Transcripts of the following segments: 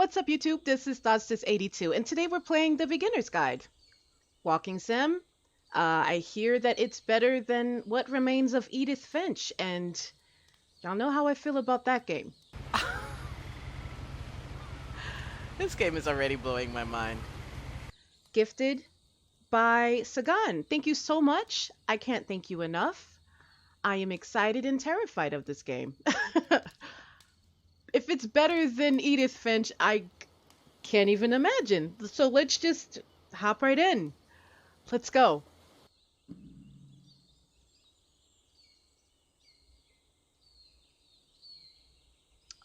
What's up, YouTube? This is Thoughtsys82, and today we're playing The Beginner's Guide. Walking Sim. I hear that it's better than What Remains of Edith Finch, and y'all know how I feel about that game. This game is already blowing my mind. Gifted by Sagan. Thank you so much. I can't thank you enough. I am excited and terrified of this game. If it's better than Edith Finch, I can't even imagine. So let's just hop right in. Let's go.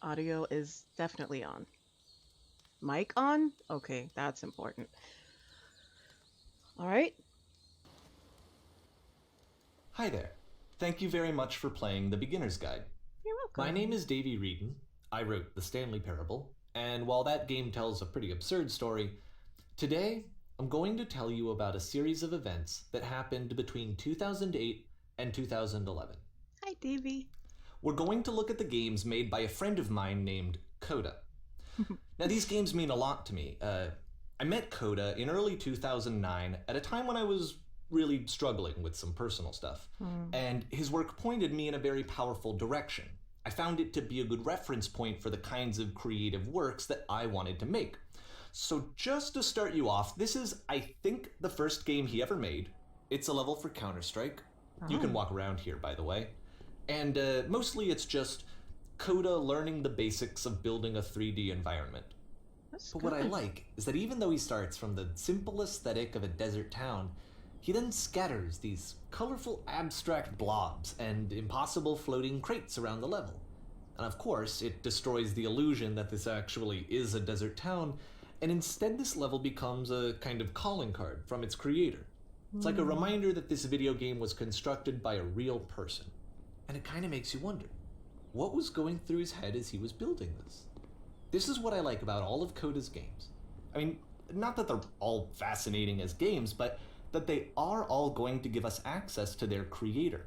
Audio is definitely on. Mic on? Okay, that's important. All right. Hi there. Thank you very much for playing The Beginner's Guide. You're welcome. My name is Davey Reedon. I wrote The Stanley Parable, and while that game tells a pretty absurd story, today I'm going to tell you about a series of events that happened between 2008 and 2011. Hi, Davey. We're going to look at the games made by a friend of mine named Coda. Now, these games mean a lot to me. I met Coda in early 2009 at a time when I was really struggling with some personal stuff, and his work pointed me in a very powerful direction. I found it to be a good reference point for the kinds of creative works that I wanted to make. So just to start you off, this is, I think, the first game he ever made. It's a level for Counter-Strike. You can walk around here, by the way. And mostly it's just Coda learning the basics of building a 3D environment. But what I like is that even though he starts from the simple aesthetic of a desert town, he then scatters these colorful abstract blobs and impossible floating crates around the level. And of course, it destroys the illusion that this actually is a desert town, and instead this level becomes a kind of calling card from its creator. It's like a reminder that this video game was constructed by a real person. And it kind of makes you wonder, what was going through his head as he was building this? This is what I like about all of Coda's games. I mean, not that they're all fascinating as games, but that they are all going to give us access to their creator.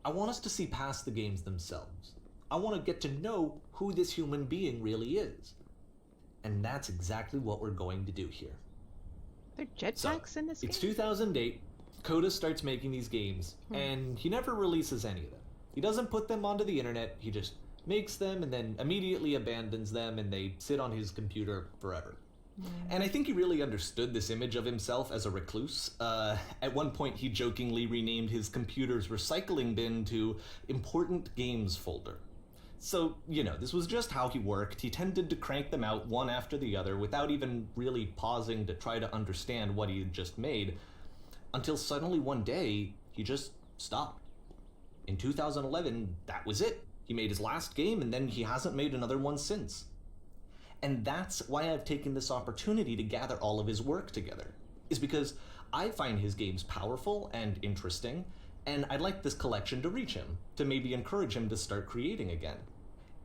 I want us to see past the games themselves. I want to get to know who this human being really is. And that's exactly what we're going to do here. There are jetpacks in this game? It's 2008, Coda starts making these games, and he never releases any of them. He doesn't put them onto the internet, he just makes them and then immediately abandons them, and they sit on his computer forever. And I think he really understood this image of himself as a recluse. At one point, he jokingly renamed his computer's recycling bin to Important Games Folder. So, you know, this was just how he worked. He tended to crank them out one after the other without even really pausing to try to understand what he had just made, until suddenly one day, he just stopped. In 2011, that was it. He made his last game, and then he hasn't made another one since. And that's why I've taken this opportunity to gather all of his work together, is because I find his games powerful and interesting, and I'd like this collection to reach him, to maybe encourage him to start creating again.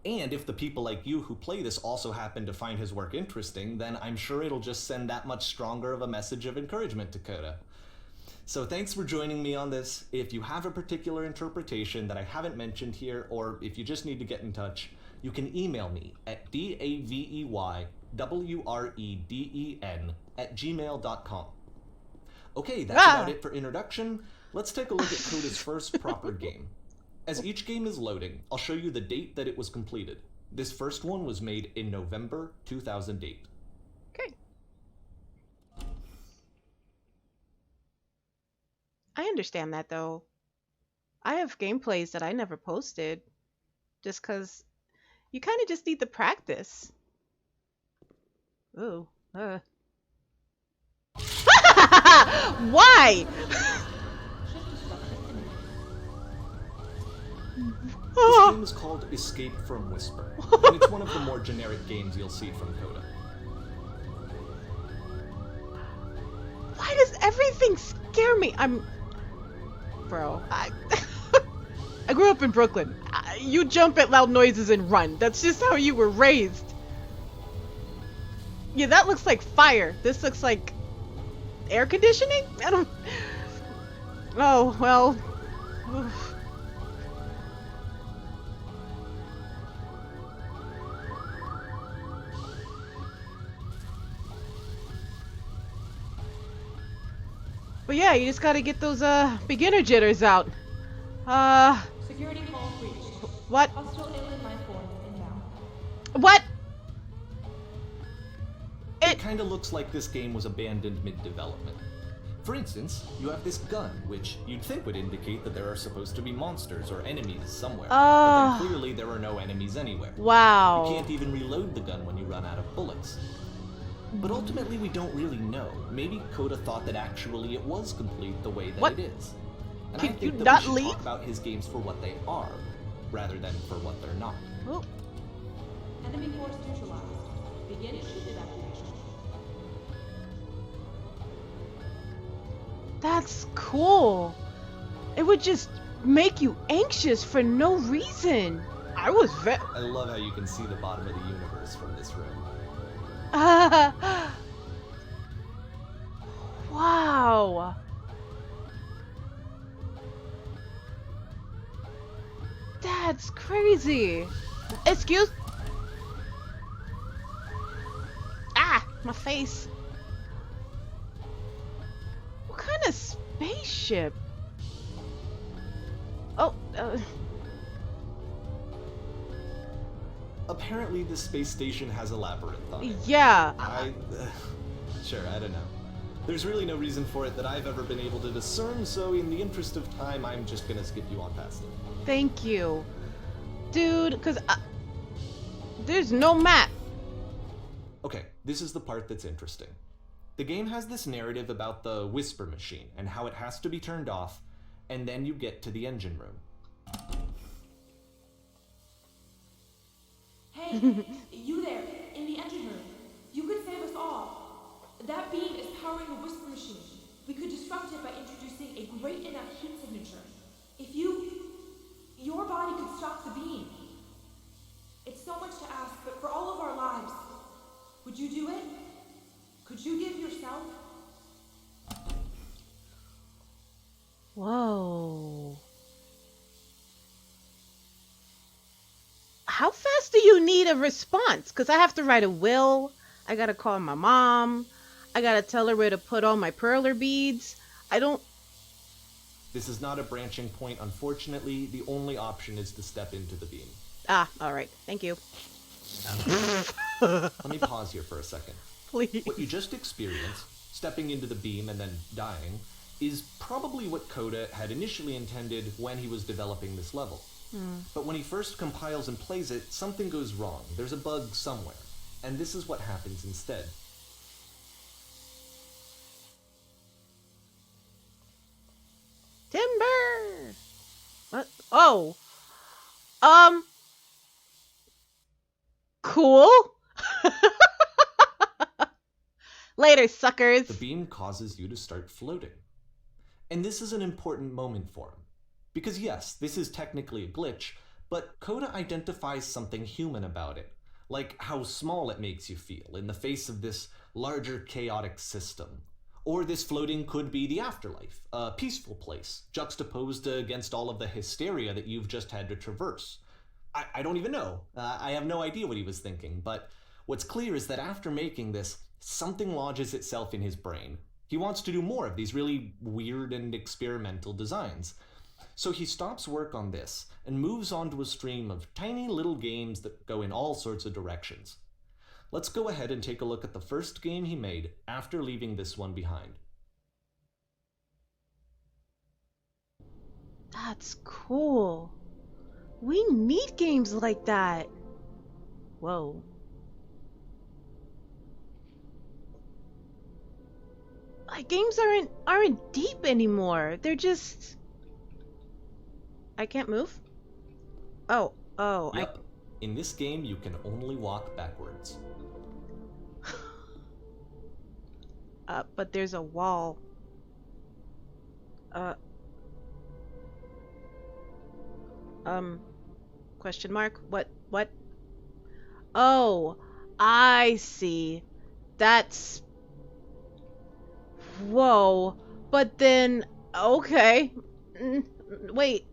And if the people like you who play this also happen to find his work interesting, then I'm sure it'll just send that much stronger of a message of encouragement to Coda. So thanks for joining me on this. If you have a particular interpretation that I haven't mentioned here, or if you just need to get in touch, you can email me at daveywreden@gmail.com. Okay, that's about it for introduction. Let's take a look at Coda's first proper game. As each game is loading, I'll show you the date that it was completed. This first one was made in November 2008. Okay. I understand that, though. I have gameplays that I never posted just because you kind of just need the practice. Ooh. Why? This game is called Escape from Whisper, and it's one of the more generic games you'll see from Coda. Why does everything scare me? Bro, I grew up in Brooklyn. You jump at loud noises and run. That's just how you were raised. Yeah, that looks like fire. This looks like air conditioning? I don't... Oh, well... Oof. But yeah, you just gotta get those beginner jitters out. Security call breached. What? Hostile alien life form inbound. What? It kind of looks like this game was abandoned mid-development. For instance, you have this gun, which you'd think would indicate that there are supposed to be monsters or enemies somewhere. But then clearly there are no enemies anywhere. Wow. You can't even reload the gun when you run out of bullets. But ultimately we don't really know. Maybe Coda thought that actually it was complete the way that What? it is. And Can I think you that not we should leave? talk about his games for what they are, rather than for what they're not. Oh, Enemy force neutralized. Begin ship evacuation. that's cool. It would just make you anxious for no reason. I was I love how you can see the bottom of the universe from this room. Wow. That's crazy. Excuse. Ah, my face. What kind of spaceship? Oh, Apparently this space station has a labyrinth on it. yeah. Sure, I don't know. There's really no reason for it that I've ever been able to discern, so in the interest of time, I'm just gonna skip you on past it. Thank you, dude. Cause there's no map. Okay, this is the part that's interesting. The game has this narrative about the Whisper Machine and how it has to be turned off, and then you get to the engine room. Hey, you there, in the engine room. You could save us all. That beam is powering the Whisper Machine. We could disrupt it by introducing a great enough heat signature. If your body could stop the beam. It's so much to ask, but for all of our lives, would you do it? Could you give yourself? Whoa. How fast do you need a response? Because I have to write a will. I gotta call my mom. I gotta tell her where to put all my perler beads. I don't. This is not a branching point, unfortunately. The only option is to step into the beam. Ah, all right. Thank you. Let me pause here for a second. Please. What you just experienced, stepping into the beam and then dying, is probably what Coda had initially intended when he was developing this level. But when he first compiles and plays it, something goes wrong. There's a bug somewhere. And this is what happens instead. Timber. What? Oh. Cool. Later, suckers. The beam causes you to start floating. And this is an important moment for him. Because yes, this is technically a glitch, but Coda identifies something human about it. Like how small it makes you feel in the face of this larger chaotic system. Or this floating could be the afterlife, a peaceful place, juxtaposed against all of the hysteria that you've just had to traverse. I don't even know. I have no idea what he was thinking, but what's clear is that after making this, something lodges itself in his brain. He wants to do more of these really weird and experimental designs. So he stops work on this and moves on to a stream of tiny little games that go in all sorts of directions. Let's go ahead and take a look at the first game he made after leaving this one behind. That's cool. We need games like that. Whoa. Like games aren't deep anymore. They're just. I can't move. Oh. Yep. In this game, you can only walk backwards. But there's a wall. Question mark? What? Oh, I see. That's... Whoa. But then, okay. Wait.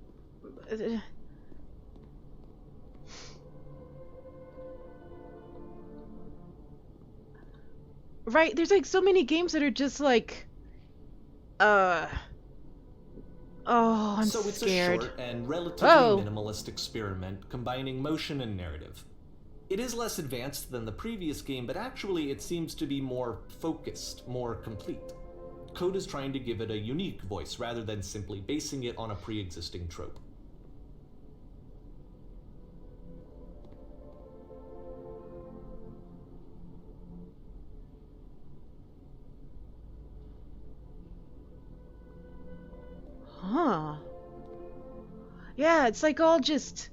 Right, there's like so many games that are just like Oh, I'm So it's scared. a short and relatively Whoa. minimalist experiment combining motion and narrative. It is less advanced than the previous game, but actually it seems to be more focused, more complete. Coda's trying to give it a unique voice rather than simply basing it on a pre-existing trope. Huh. Yeah, it's like all just,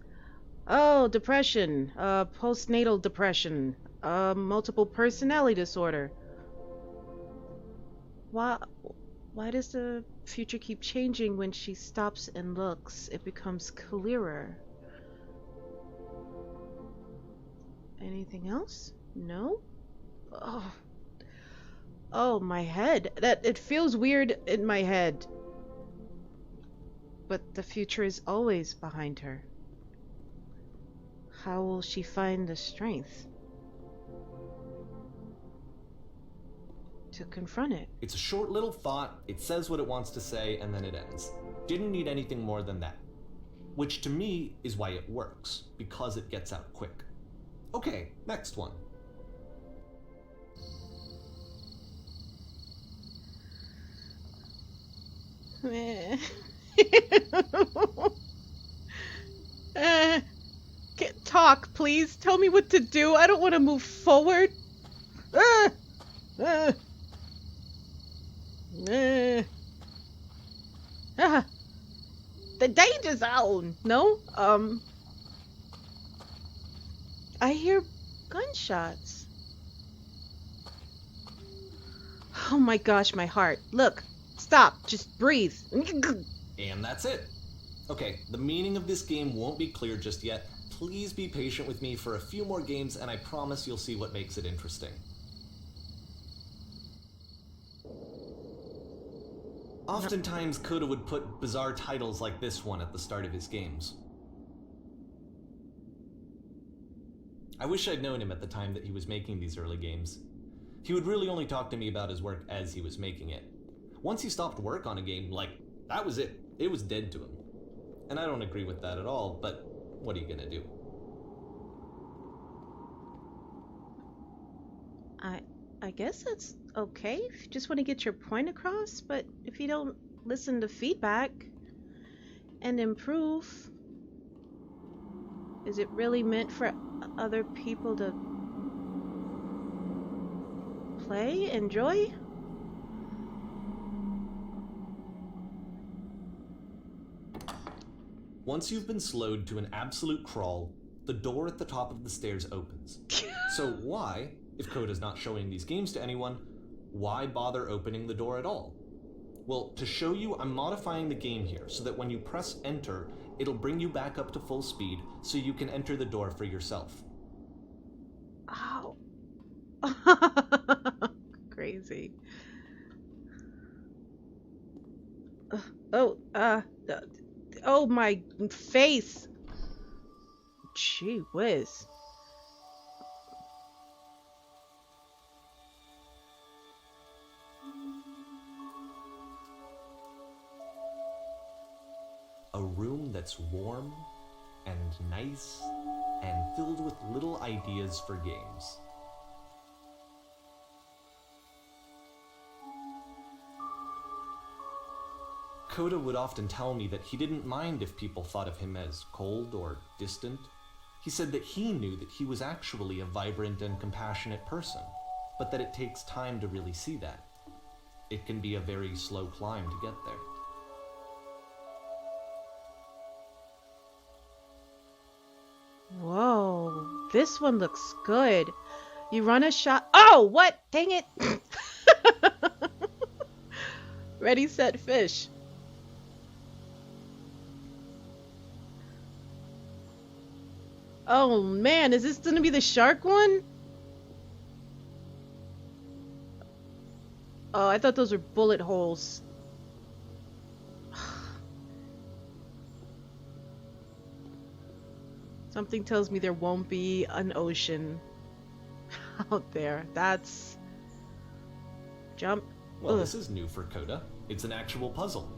oh, depression, postnatal depression, multiple personality disorder. Why, why does the future keep changing when she stops and looks? It becomes clearer. Anything else? No? Oh. Oh, my head. It feels weird in my head. But the future is always behind her. How will she find the strength to confront it? It's a short little thought, it says what it wants to say, and then it ends. Didn't need anything more than that. Which to me is why it works, because it gets out quick. Okay, next one. Talk, please. Tell me what to do. I don't want to move forward. Ah! Ah! Ah! The danger zone. No? I hear gunshots. Oh my gosh, my heart. Look. Stop. Just breathe. And that's it. Okay, the meaning of this game won't be clear just yet. Please be patient with me for a few more games, and I promise you'll see what makes it interesting. Oftentimes, Coda would put bizarre titles like this one at the start of his games. I wish I'd known him at the time that he was making these early games. He would really only talk to me about his work as he was making it. Once he stopped work on a game, that was it. It was dead to him. And I don't agree with that at all, but what are you gonna do? I guess that's okay if you just want to get your point across, but if you don't listen to feedback and improve, is it really meant for other people to play, enjoy? Once you've been slowed to an absolute crawl, the door at the top of the stairs opens. So why, if Coda's not showing these games to anyone, why bother opening the door at all? Well, to show you, I'm modifying the game here so that when you press enter, it'll bring you back up to full speed so you can enter the door for yourself. Ow. Crazy. Oh, my face. Gee whiz. A room that's warm and nice and filled with little ideas for games. Coda would often tell me that he didn't mind if people thought of him as cold or distant. He said that he knew that he was actually a vibrant and compassionate person, but that it takes time to really see that. It can be a very slow climb to get there. Whoa, this one looks good. You run a shot. Oh, what? Dang it. Ready, set, fish. Oh man, is this gonna be the shark one? Oh, I thought those were bullet holes. Something tells me there won't be an ocean out there. That's... Jump. Well, Ugh. this is new for Coda. It's an actual puzzle.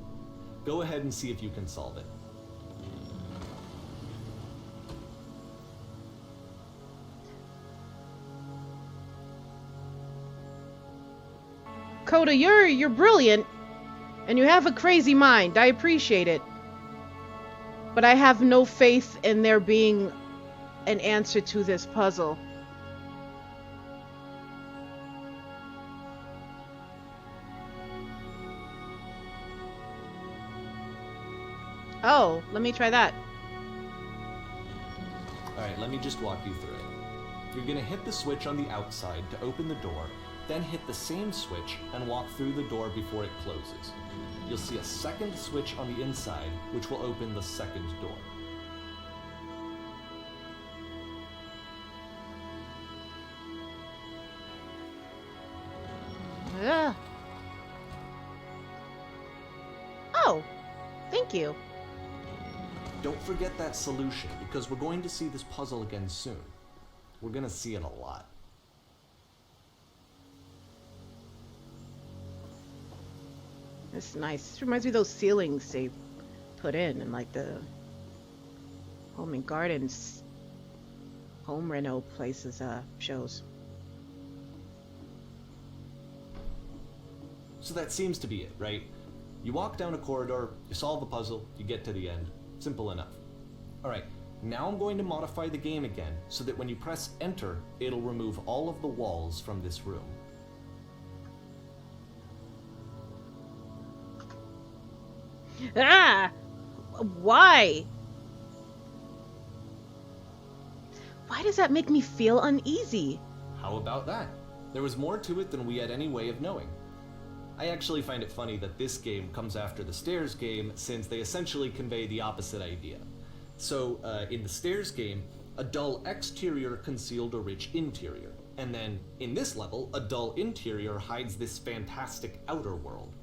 Go ahead and see if you can solve it. Coda, you're brilliant, and you have a crazy mind. I appreciate it. But I have no faith in there being an answer to this puzzle. Oh, let me try that. Alright, let me just walk you through it. You're gonna hit the switch on the outside to open the door, then hit the same switch and walk through the door before it closes. You'll see a second switch on the inside, which will open the second door. Ugh. Oh, thank you. Don't forget that solution, because we're going to see this puzzle again soon. We're gonna see it a lot. It's nice. This reminds me of those ceilings they put in like the Home and Gardens home reno places shows. So that seems to be it, right? You walk down a corridor, you solve a puzzle, you get to the end. Simple enough. Alright, now I'm going to modify the game again so that when you press enter, it'll remove all of the walls from this room. Ah! Why? Why does that make me feel uneasy? How about that? There was more to it than we had any way of knowing. I actually find it funny that this game comes after the Stairs game, since they essentially convey the opposite idea. So, in the Stairs game, a dull exterior concealed a rich interior. And then, in this level, a dull interior hides this fantastic outer world.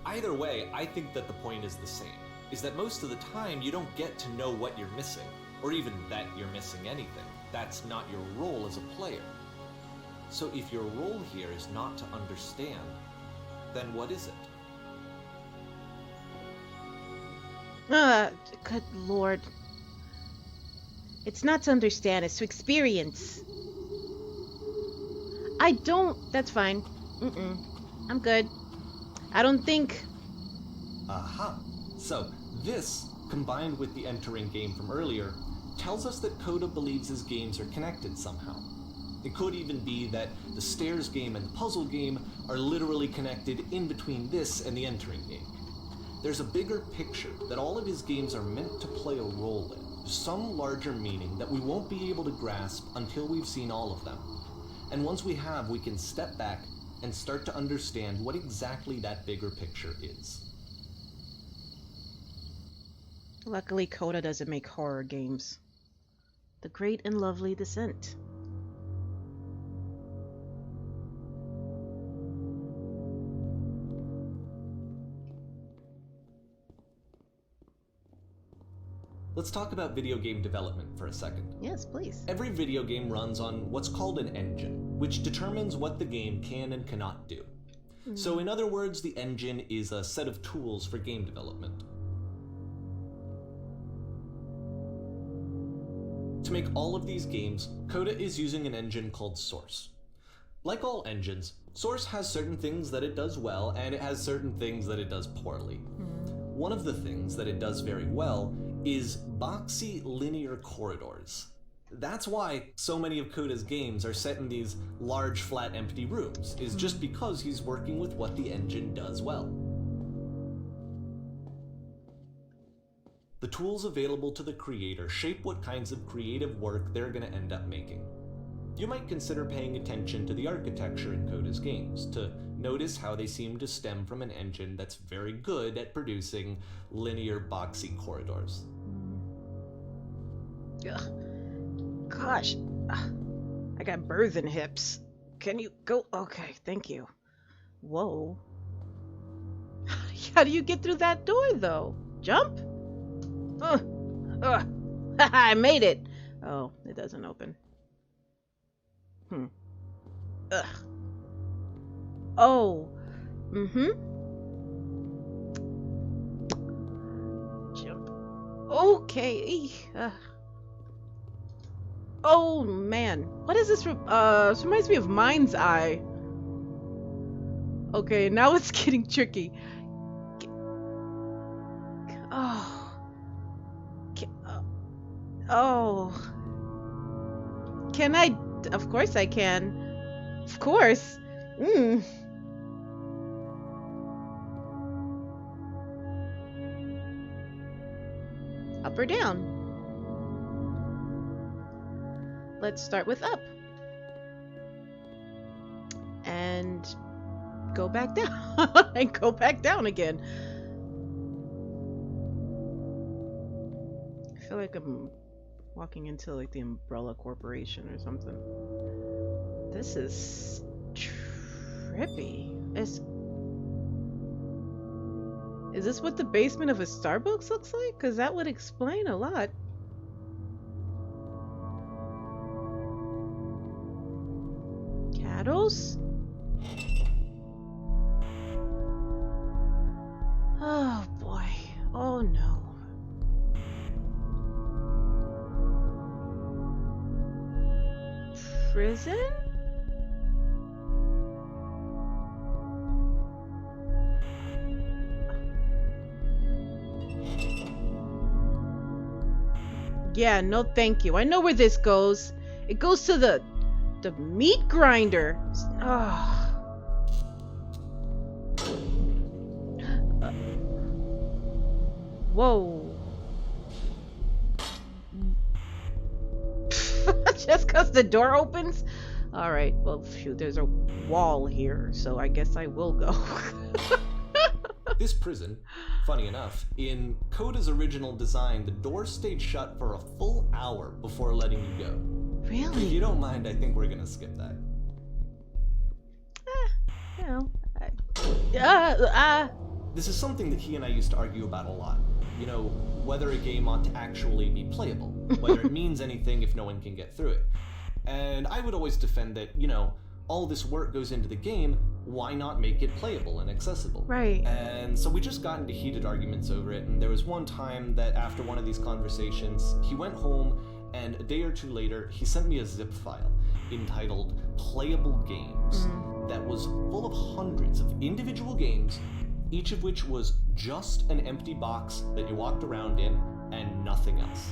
Either way, I think that the point is the same, is that most of the time you don't get to know what you're missing, or even that you're missing anything. That's not your role as a player. So if your role here is not to understand, then what is it? Good lord. It's not to understand, it's to experience. That's fine. I'm good. I don't think... Aha! So, this, combined with the entering game from earlier, tells us that Coda believes his games are connected somehow. It could even be that the Stairs game and the puzzle game are literally connected in between this and the entering game. There's a bigger picture that all of his games are meant to play a role in, some larger meaning that we won't be able to grasp until we've seen all of them. And once we have, we can step back and start to understand what exactly that bigger picture is. Luckily, Coda doesn't make horror games. The Great and Lovely Descent. Let's talk about video game development for a second. Yes, please. Every video game runs on what's called an engine, which determines what the game can and cannot do. So in other words, the engine is a set of tools for game development. To make all of these games, Coda is using an engine called Source. Like all engines, Source has certain things that it does well, and it has certain things that it does poorly. One of the things that it does very well is boxy linear corridors. That's why so many of Coda's games are set in these large, flat, empty rooms, is just because he's working with what the engine does well. The tools available to the creator shape what kinds of creative work they're going to end up making. You might consider paying attention to the architecture in Coda's games, to notice how they seem to stem from an engine that's very good at producing linear, boxy corridors. Ugh. Gosh, I got birthing hips. Can you go? Okay, thank you. Whoa. How do you get through that door, though? Jump? I made it. Oh, it doesn't open. Ugh. Oh. Okay. Oh man, what is this? This reminds me of Mind's Eye. Okay, now it's getting tricky. Oh. Oh. Can I? Of course I can. Of course. Up or down? Let's start with up. And go back down. And go back down again. I feel like I'm walking into like the Umbrella Corporation or something. This is trippy. Is this what the basement of a Starbucks looks like? Because that would explain a lot. Cattles? Oh boy. Oh no. Prison? Yeah, no thank you. I know where this goes. It goes to the meat grinder. Whoa. Just because the door opens? Alright, well, shoot, there's a wall here, so I guess I will go. This prison, funny enough, in Coda's original design, the door stayed shut for a full hour before letting you go. Really? If you don't mind, I think we're gonna skip that. You know, This is something that he and I used to argue about a lot. You know, whether a game ought to actually be playable, whether it means anything if no one can get through it. And I would always defend that, you know, all this work goes into the game, why not make it playable and accessible? Right. And so we just got into heated arguments over it, and there was one time that after one of these conversations, he went home, and a day or two later, he sent me a zip file entitled Playable Games that was full of hundreds of individual games, each of which was just an empty box that you walked around in and nothing else.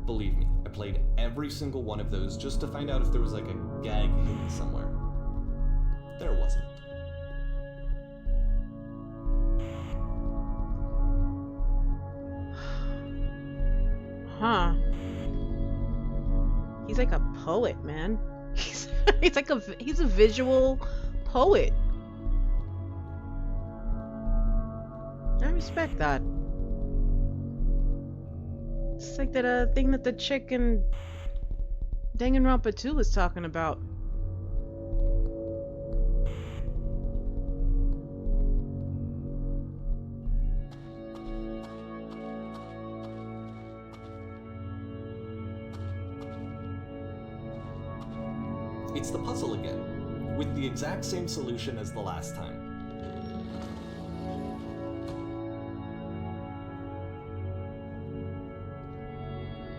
Believe me, I played every single one of those just to find out if there was like a gag hidden somewhere. There wasn't. Huh. He's like a poet, man. He's a visual poet. I respect that. It's like that thing that the chick in Danganronpa 2 was talking about. It's the puzzle again, with the exact same solution as the last time.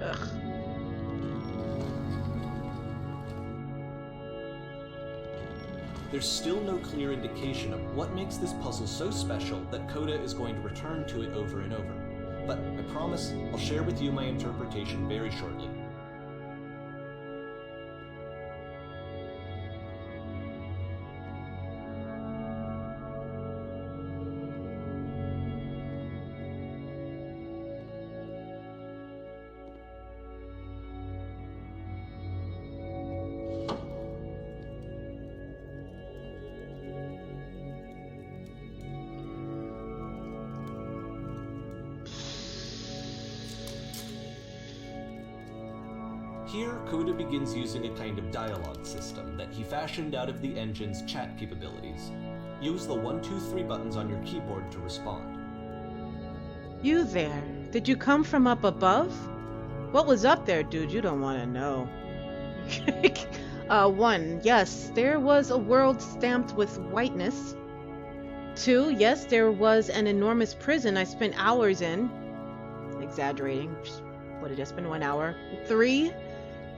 Ugh. There's still no clear indication of what makes this puzzle so special that Coda is going to return to it over and over. But I promise I'll share with you my interpretation very shortly. Here, Coda begins using a kind of dialogue system that he fashioned out of the engine's chat capabilities. Use the 1, 2, 3 buttons on your keyboard to respond. You there. Did you come from up above? What was up there, dude? You don't want to know. 1. Yes, there was a world stamped with whiteness. 2. Yes, there was an enormous prison I spent hours in. exaggerating. Would have just been 1 hour. 3,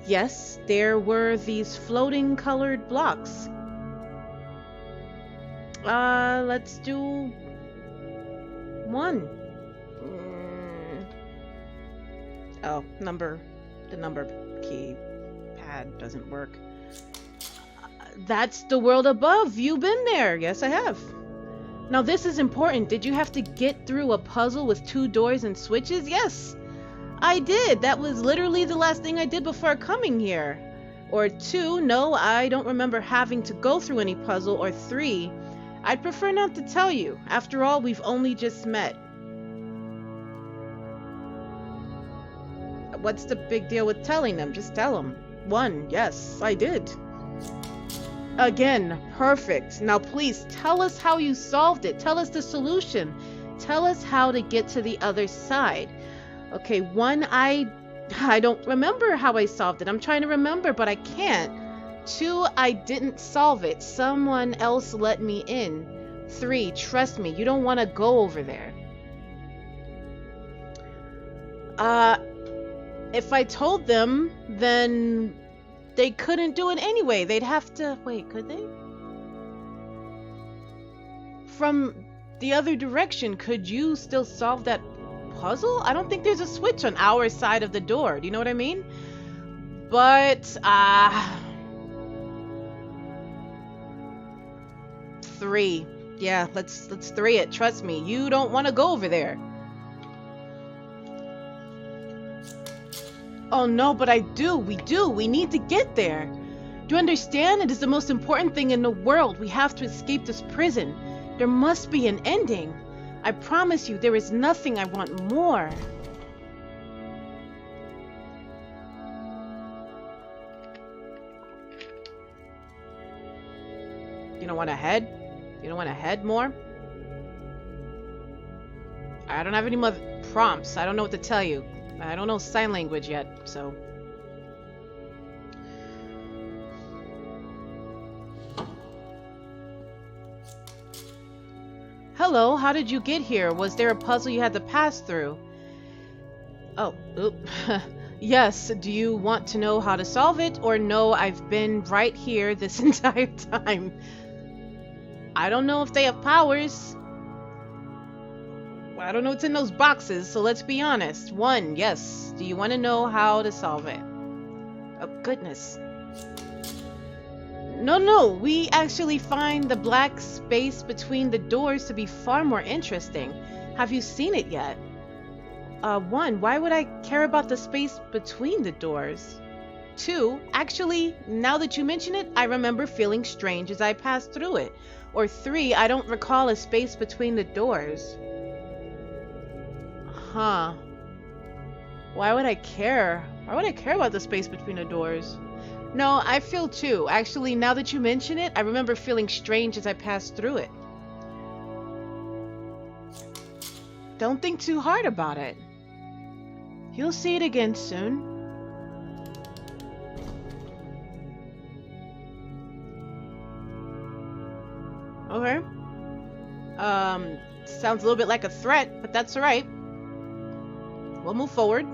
yes, there were these floating colored blocks. Let's do 1. Oh, the number key pad doesn't work. That's the world above. You've been there. Yes, I have. Now this is important. Did you have to get through a puzzle with 2 doors and switches? Yes, I did. That was literally the last thing I did before coming here. Or 2, no, I don't remember having to go through any puzzle. Or 3, I'd prefer not to tell you. After all, we've only just met. What's the big deal with telling them? Just tell them. 1, yes, I did. Again, perfect. Now please tell us how you solved it. Tell us the solution. Tell us how to get to the other side. Okay, 1, I don't remember how I solved it. I'm trying to remember, but I can't. 2, I didn't solve it. Someone else let me in. 3, trust me, you don't want to go over there. If I told them, then they couldn't do it anyway. They'd have to... Wait, could they? From the other direction, could you still solve that puzzle? I don't think there's a switch on our side of the door. Do you know what I mean? But, 3. Yeah, let's 3 it. Trust me, you don't want to go over there. Oh no, but I do. We do. We need to get there. Do you understand? It is the most important thing in the world. We have to escape this prison. There must be an ending. I promise you, there is nothing I want more. You don't want to head? You don't want to head more? I don't have any more prompts. I don't know what to tell you. I don't know sign language yet, so... Hello, how did you get here? Was there a puzzle you had to pass through? Oh, oop. Yes, do you want to know how to solve it? Or no, I've been right here this entire time. I don't know if they have powers. I don't know what's in those boxes, so let's be honest. 1, yes. Do you want to know how to solve it? Oh, goodness. No. We actually find the black space between the doors to be far more interesting. Have you seen it yet? 1, why would I care about the space between the doors? 2, actually, now that you mention it, I remember feeling strange as I passed through it. Or 3, I don't recall a space between the doors. Huh. Why would I care? Why would I care about the space between the doors? No, I feel 2. Actually, now that you mention it, I remember feeling strange as I passed through it. Don't think too hard about it. You'll see it again soon. Okay. Sounds a little bit like a threat, but that's alright. We'll move forward.